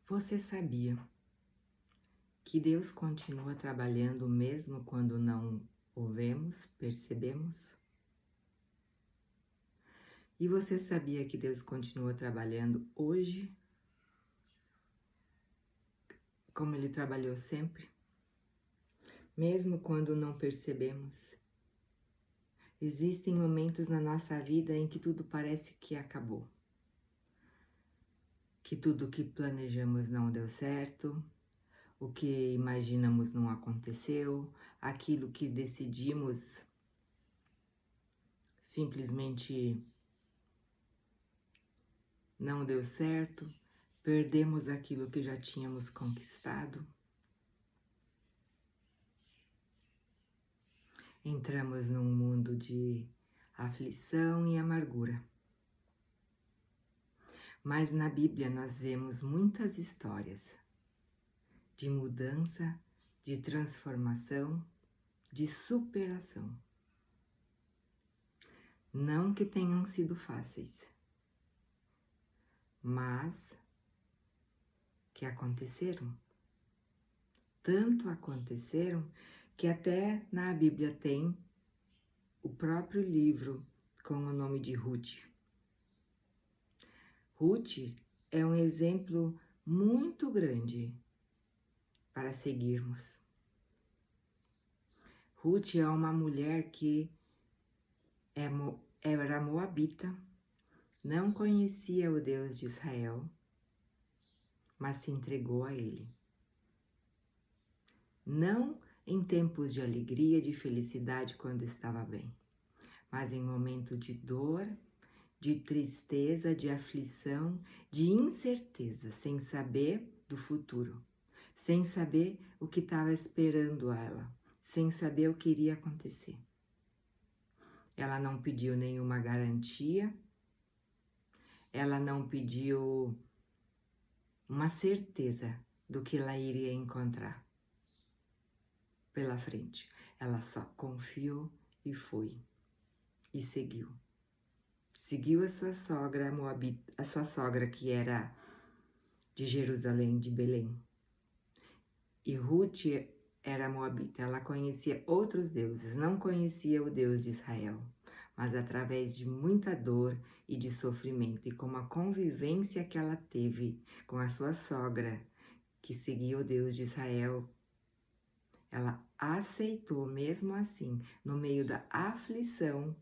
Você sabia que Deus continua trabalhando mesmo quando não o vemos, percebemos? E você sabia que Deus continua trabalhando hoje, como Ele trabalhou sempre? Mesmo quando não percebemos? Existem momentos na nossa vida em que tudo parece que acabou. Que tudo que planejamos não deu certo, o que imaginamos não aconteceu, aquilo que decidimos simplesmente não deu certo, perdemos aquilo que já tínhamos conquistado. Entramos num mundo de aflição e amargura. Mas na Bíblia nós vemos muitas histórias de mudança, de transformação, de superação. Não que tenham sido fáceis, mas que aconteceram. Tanto aconteceram que até na Bíblia tem o próprio livro com o nome de Ruth. Ruth é um exemplo muito grande para seguirmos. Ruth é uma mulher que era moabita, não conhecia o Deus de Israel, mas se entregou a ele. Não em tempos de alegria, de felicidade quando estava bem, mas em momento de dor, de tristeza, de aflição, de incerteza, sem saber do futuro, sem saber o que estava esperando ela, sem saber o que iria acontecer. Ela não pediu nenhuma garantia, ela não pediu uma certeza do que ela iria encontrar pela frente. Ela só confiou e foi, e seguiu. Seguiu a sua sogra moabita, a sua sogra que era de Jerusalém, de Belém. E Ruth era moabita, ela conhecia outros deuses, não conhecia o Deus de Israel, mas através de muita dor e de sofrimento, e com a convivência que ela teve com a sua sogra, que seguia o Deus de Israel, ela aceitou mesmo assim, no meio da aflição,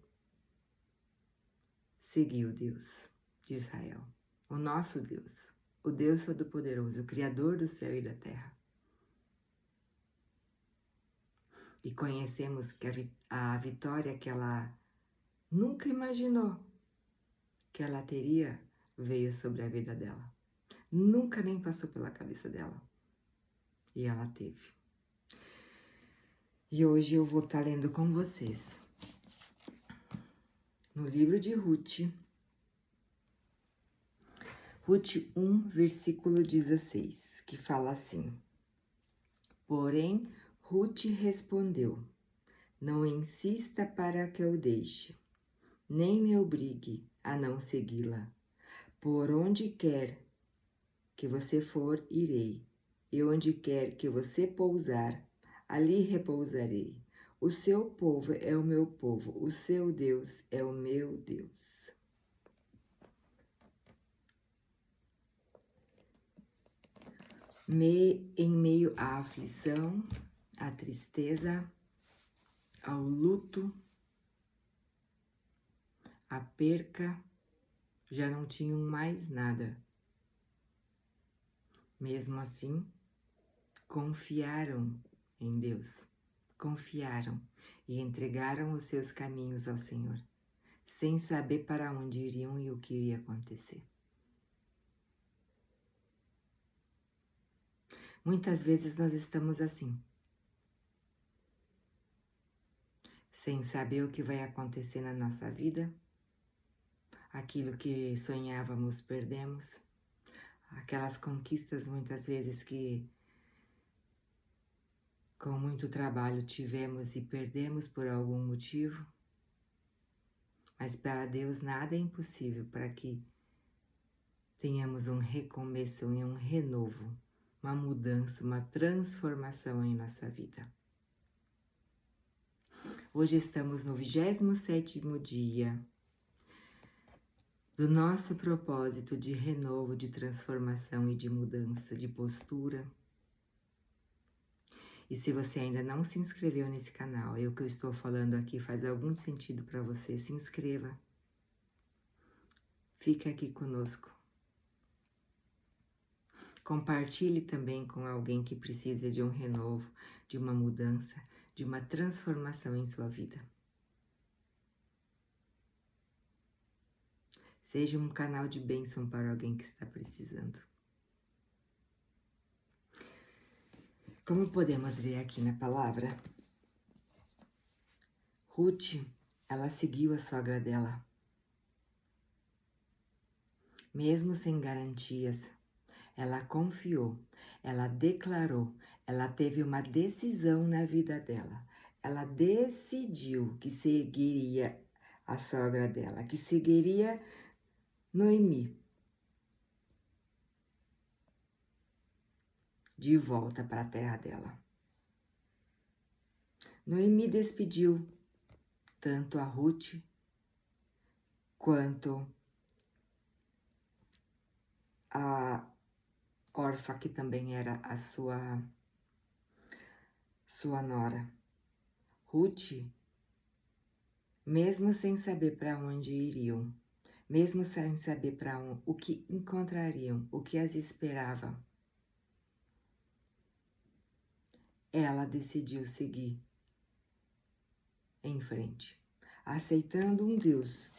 seguir o Deus de Israel, o nosso Deus, o Deus Todo-Poderoso, o Criador do céu e da terra. E conhecemos que a vitória que ela nunca imaginou que ela teria veio sobre a vida dela. Nunca nem passou pela cabeça dela. E ela teve. E hoje eu vou estar lendo com vocês no livro de Ruth, Ruth 1, versículo 16, que fala assim: Porém, Ruth respondeu: Não insista para que eu deixe, nem me obrigue a não segui-la. Por onde quer que você for, irei, e onde quer que você pousar, ali repousarei. O seu povo é o meu povo, o seu Deus é o meu Deus. Em meio à aflição, à tristeza, ao luto, à perca, já não tinham mais nada. Mesmo assim, confiaram em Deus, confiaram e entregaram os seus caminhos ao Senhor, sem saber para onde iriam e o que iria acontecer. Muitas vezes nós estamos assim, sem saber o que vai acontecer na nossa vida, aquilo que sonhávamos perdemos, aquelas conquistas muitas vezes que com muito trabalho tivemos e perdemos por algum motivo, mas para Deus nada é impossível, para que tenhamos um recomeço e um renovo, uma mudança, uma transformação em nossa vida. Hoje estamos no 27º dia do nosso propósito de renovo, de transformação e de mudança de postura. E se você ainda não se inscreveu nesse canal e o que eu estou falando aqui faz algum sentido para você, se inscreva. Fica aqui conosco. Compartilhe também com alguém que precisa de um renovo, de uma mudança, de uma transformação em sua vida. Seja um canal de bênção para alguém que está precisando. Como podemos ver aqui na palavra, Ruth, ela seguiu a sogra dela. Mesmo sem garantias, ela confiou, ela declarou, ela teve uma decisão na vida dela. Ela decidiu que seguiria a sogra dela, que seguiria Noemi de volta para a terra dela. Noemi despediu tanto a Ruth quanto a Orfa, que também era a sua nora. Ruth, mesmo sem saber para onde iriam, mesmo sem saber o que encontrariam, o que as esperava, ela decidiu seguir em frente, aceitando um Deus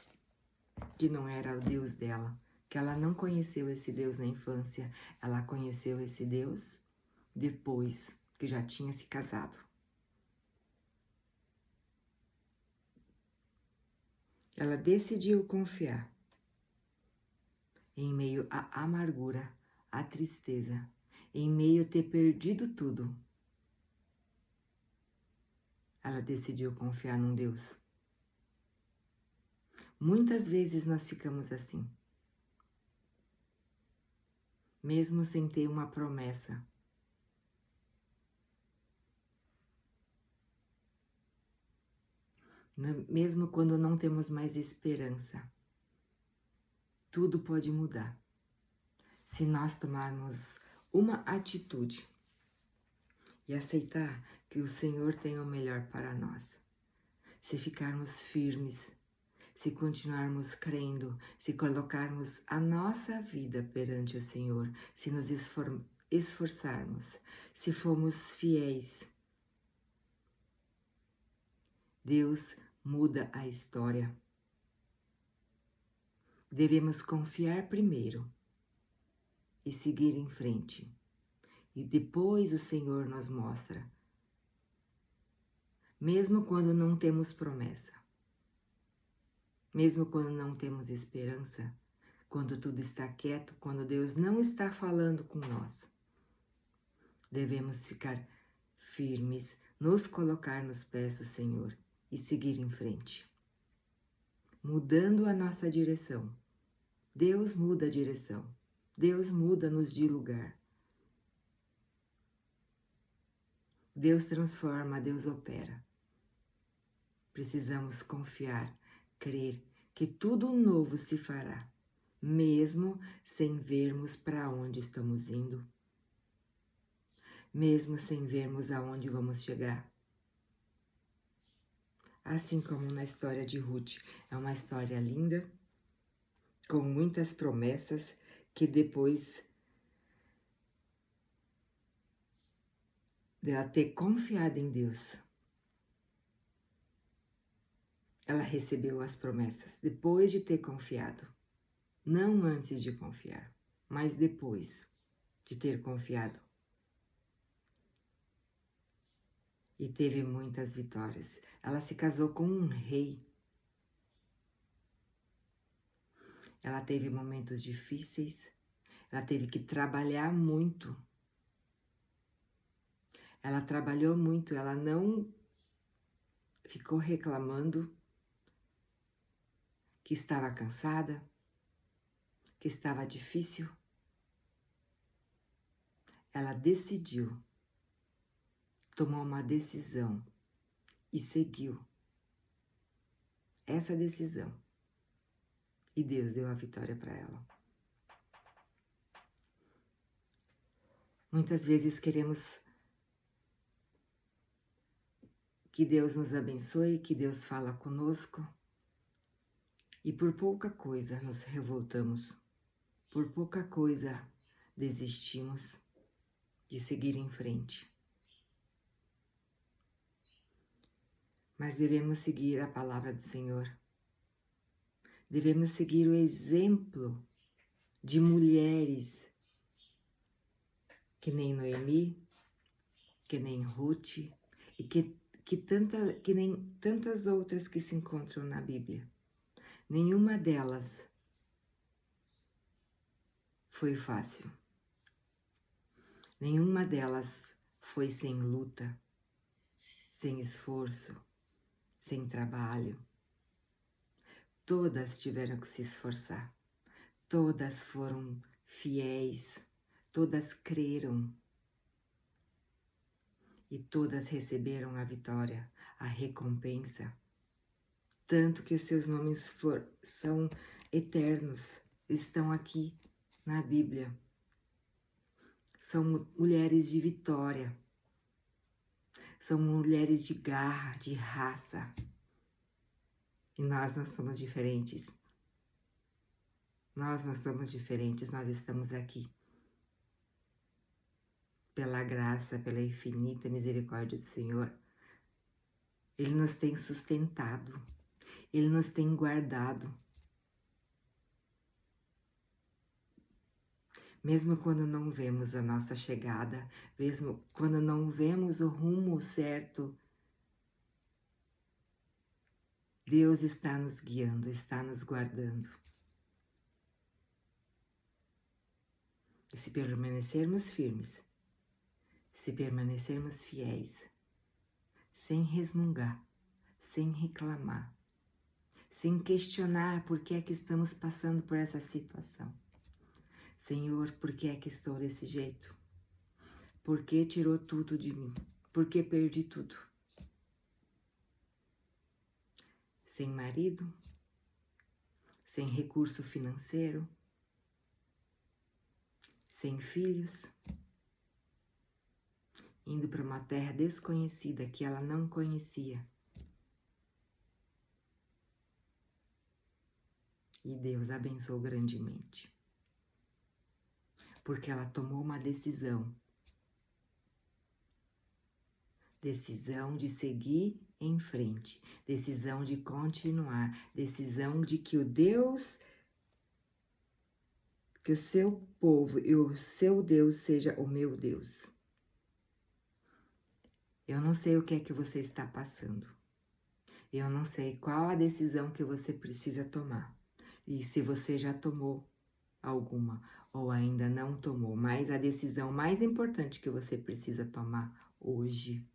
que não era o Deus dela, que ela não conheceu esse Deus na infância, ela conheceu esse Deus depois que já tinha se casado. Ela decidiu confiar em meio à amargura, à tristeza, em meio a ter perdido tudo. Ela decidiu confiar num Deus. Muitas vezes nós ficamos assim, mesmo sem ter uma promessa. Mesmo quando não temos mais esperança, tudo pode mudar se nós tomarmos uma atitude e aceitar que o Senhor tem o melhor para nós. Se ficarmos firmes, se continuarmos crendo, se colocarmos a nossa vida perante o Senhor, se nos esforçarmos, se formos fiéis, Deus muda a história. Devemos confiar primeiro e seguir em frente. E depois o Senhor nos mostra. Mesmo quando não temos promessa, mesmo quando não temos esperança, quando tudo está quieto, quando Deus não está falando com nós, devemos ficar firmes, nos colocar nos pés do Senhor e seguir em frente, mudando a nossa direção. Deus muda a direção, Deus muda-nos de lugar. Deus transforma, Deus opera. Precisamos confiar, crer que tudo novo se fará, mesmo sem vermos para onde estamos indo, mesmo sem vermos aonde vamos chegar. Assim como na história de Ruth, é uma história linda, com muitas promessas que depois dela ter confiado em Deus, ela recebeu as promessas depois de ter confiado. Não antes de confiar, mas depois de ter confiado. E teve muitas vitórias. Ela se casou com um rei. Ela teve momentos difíceis. Ela teve que trabalhar muito. Ela trabalhou muito, ela não ficou reclamando que estava cansada, que estava difícil, ela decidiu, tomou uma decisão e seguiu essa decisão. E Deus deu a vitória para ela. Muitas vezes queremos que Deus nos abençoe, que Deus fala conosco. E por pouca coisa nos revoltamos. Por pouca coisa desistimos de seguir em frente. Mas devemos seguir a palavra do Senhor. Devemos seguir o exemplo de mulheres que nem Noemi, que nem Ruth e que nem tantas outras que se encontram na Bíblia. Nenhuma delas foi fácil. Nenhuma delas foi sem luta, sem esforço, sem trabalho. Todas tiveram que se esforçar. Todas foram fiéis. Todas creram. E todas receberam a vitória, a recompensa. Tanto que os seus nomes são eternos, estão aqui na Bíblia. São mulheres de vitória. São mulheres de garra, de raça. E nós não somos diferentes. Nós não somos diferentes, nós estamos aqui. Pela graça, pela infinita misericórdia do Senhor. Ele nos tem sustentado. Ele nos tem guardado. Mesmo quando não vemos a nossa chegada, mesmo quando não vemos o rumo certo, Deus está nos guiando, está nos guardando. E se permanecermos firmes, se permanecermos fiéis, sem resmungar, sem reclamar, sem questionar por que é que estamos passando por essa situação. Senhor, por que é que estou desse jeito? Por que tirou tudo de mim? Por que perdi tudo? Sem marido, sem recurso financeiro, sem filhos, indo para uma terra desconhecida que ela não conhecia. E Deus abençoou grandemente. Porque ela tomou uma decisão. Decisão de seguir em frente. Decisão de continuar. Decisão de que o Deus, que o seu povo e o seu Deus seja o meu Deus. Eu não sei o que é que você está passando. Eu não sei qual a decisão que você precisa tomar. E se você já tomou alguma ou ainda não tomou, mas a decisão mais importante que você precisa tomar hoje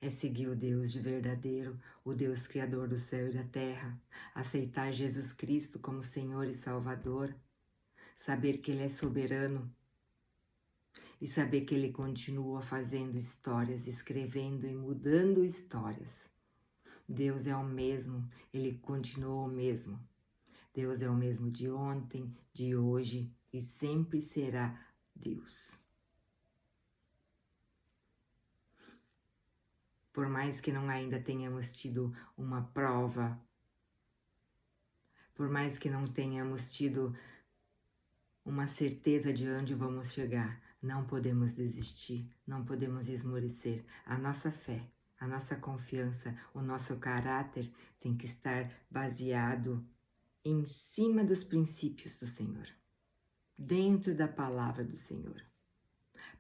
é seguir o Deus de verdadeiro, o Deus criador do céu e da terra, aceitar Jesus Cristo como Senhor e Salvador, saber que Ele é soberano e saber que Ele continua fazendo histórias, escrevendo e mudando histórias. Deus é o mesmo, Ele continua o mesmo. Deus é o mesmo de ontem, de hoje e sempre será Deus. Por mais que não ainda tenhamos tido uma prova, por mais que não tenhamos tido uma certeza de onde vamos chegar, não podemos desistir, não podemos esmorecer. A nossa fé, a nossa confiança, o nosso caráter tem que estar baseado em cima dos princípios do Senhor, dentro da palavra do Senhor,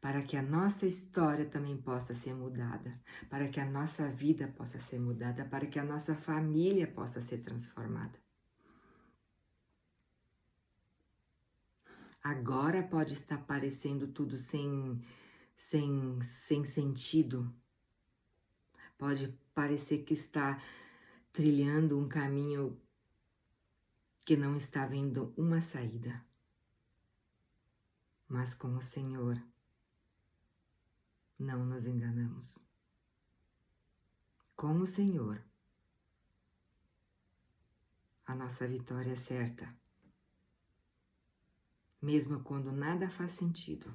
para que a nossa história também possa ser mudada, para que a nossa vida possa ser mudada, para que a nossa família possa ser transformada. Agora pode estar parecendo tudo sem sentido, pode parecer que está trilhando um caminho que não está vendo uma saída. Mas com o Senhor não nos enganamos. Com o Senhor, a nossa vitória é certa. Mesmo quando nada faz sentido.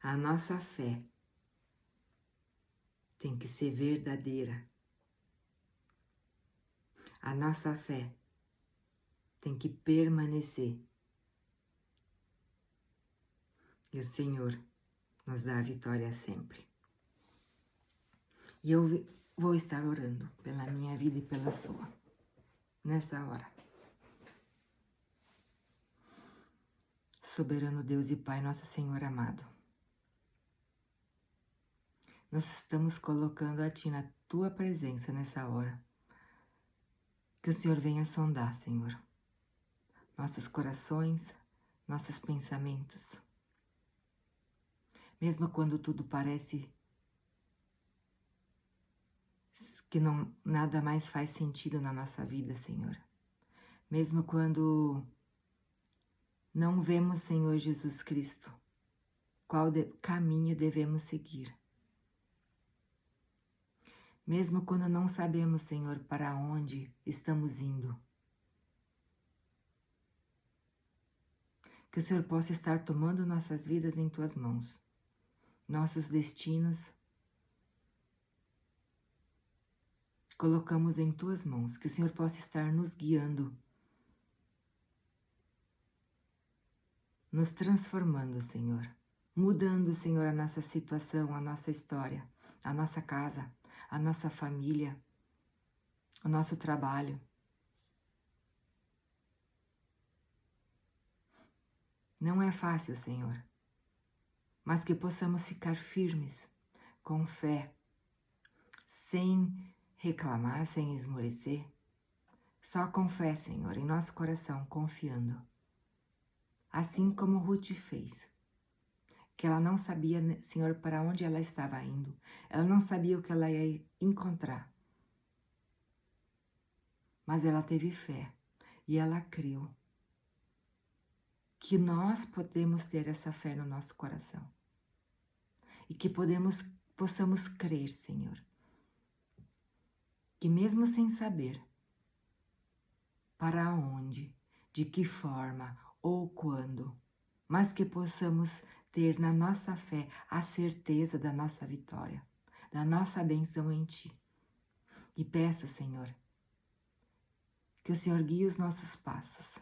A nossa fé tem que ser verdadeira. A nossa fé tem que permanecer. E o Senhor nos dá a vitória sempre. E eu vou estar orando pela minha vida e pela sua, nessa hora. Soberano Deus e Pai, nosso Senhor amado, nós estamos colocando a Ti na Tua presença nessa hora. Que o Senhor venha sondar, Senhor, nossos corações, nossos pensamentos. Mesmo quando tudo parece que nada mais faz sentido na nossa vida, Senhor. Mesmo quando não vemos, Senhor Jesus Cristo, qual caminho devemos seguir. Mesmo quando não sabemos, Senhor, para onde estamos indo. Que o Senhor possa estar tomando nossas vidas em Tuas mãos, nossos destinos. Colocamos em Tuas mãos, que o Senhor possa estar nos guiando, nos transformando, Senhor, mudando, Senhor, a nossa situação, a nossa história, a nossa casa, a nossa família, o nosso trabalho. Não é fácil, Senhor, mas que possamos ficar firmes, com fé, sem reclamar, sem esmorecer, só com fé, Senhor, em nosso coração, confiando. Assim como Ruth fez, que ela não sabia, Senhor, para onde ela estava indo, ela não sabia o que ela ia encontrar, mas ela teve fé e ela creu que nós podemos ter essa fé no nosso coração e que possamos crer, Senhor, que mesmo sem saber para onde, de que forma ou quando, mas que possamos ter na nossa fé a certeza da nossa vitória, da nossa bênção em Ti. E peço, Senhor, que o Senhor guie os nossos passos,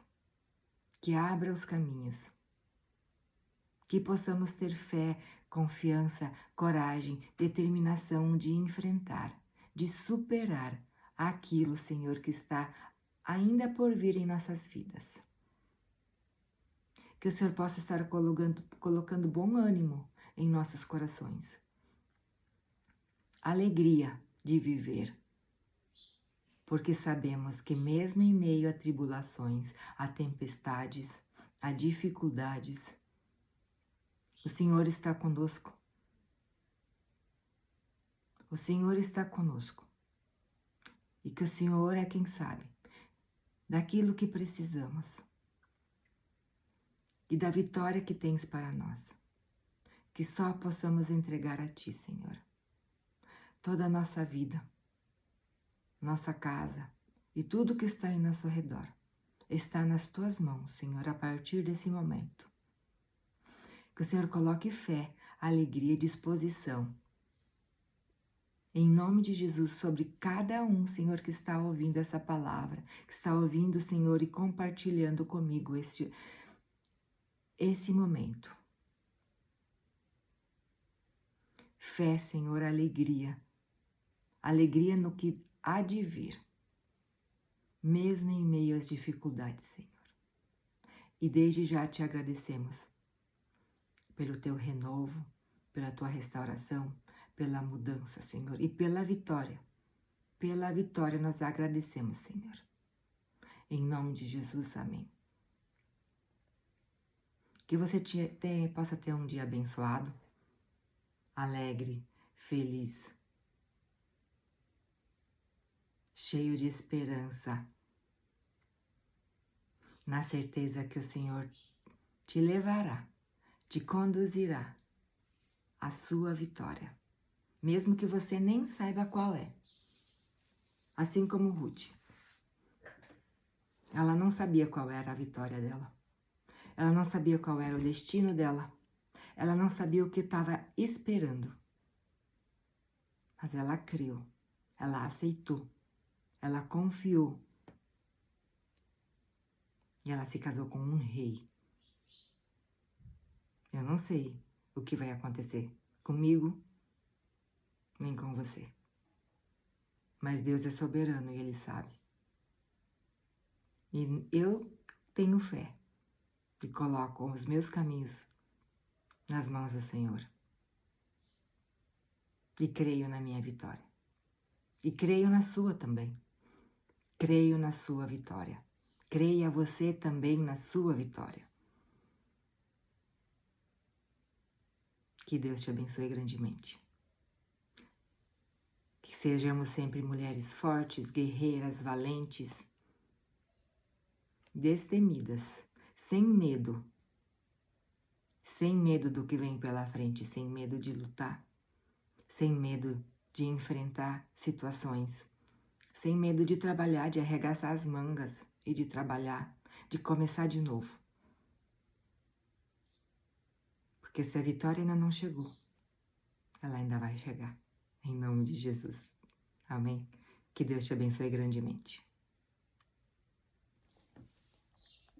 que abra os caminhos, que possamos ter fé, confiança, coragem, determinação de enfrentar, de superar aquilo, Senhor, que está ainda por vir em nossas vidas. Que o Senhor possa estar colocando bom ânimo em nossos corações. Alegria de viver. Porque sabemos que mesmo em meio a tribulações, a tempestades, a dificuldades, o Senhor está conosco. O Senhor está conosco. E que o Senhor é quem sabe daquilo que precisamos. E da vitória que tens para nós, que só possamos entregar a Ti, Senhor. Toda a nossa vida, nossa casa e tudo que está em nosso redor está nas Tuas mãos, Senhor, a partir desse momento. Que o Senhor coloque fé, alegria e disposição, em nome de Jesus, sobre cada um, Senhor, que está ouvindo essa palavra, que está ouvindo, Senhor, e compartilhando comigo esse momento. Fé, Senhor, alegria no que há de vir, mesmo em meio às dificuldades, Senhor. E desde já Te agradecemos pelo Teu renovo, pela Tua restauração, pela mudança, Senhor, e pela vitória. Pela vitória nós agradecemos, Senhor. Em nome de Jesus, amém. Que você possa ter um dia abençoado, alegre, feliz, cheio de esperança na certeza que o Senhor te levará, te conduzirá à sua vitória, mesmo que você nem saiba qual é. Assim como Ruth. Ela não sabia qual era a vitória dela. Ela não sabia qual era o destino dela. Ela não sabia o que estava esperando. Mas ela creu, ela aceitou, ela confiou. E ela se casou com um rei. Eu não sei o que vai acontecer comigo, nem com você. Mas Deus é soberano e Ele sabe. E eu tenho fé e coloco os meus caminhos nas mãos do Senhor. E creio na minha vitória. E creio na sua também. Creio na sua vitória. Creia você também na sua vitória. Que Deus te abençoe grandemente. Que sejamos sempre mulheres fortes, guerreiras, valentes, destemidas, sem medo do que vem pela frente, sem medo de lutar, sem medo de enfrentar situações, sem medo de trabalhar, de arregaçar as mangas e de trabalhar, de começar de novo. Porque se a vitória ainda não chegou, ela ainda vai chegar. Em nome de Jesus. Amém? Que Deus te abençoe grandemente.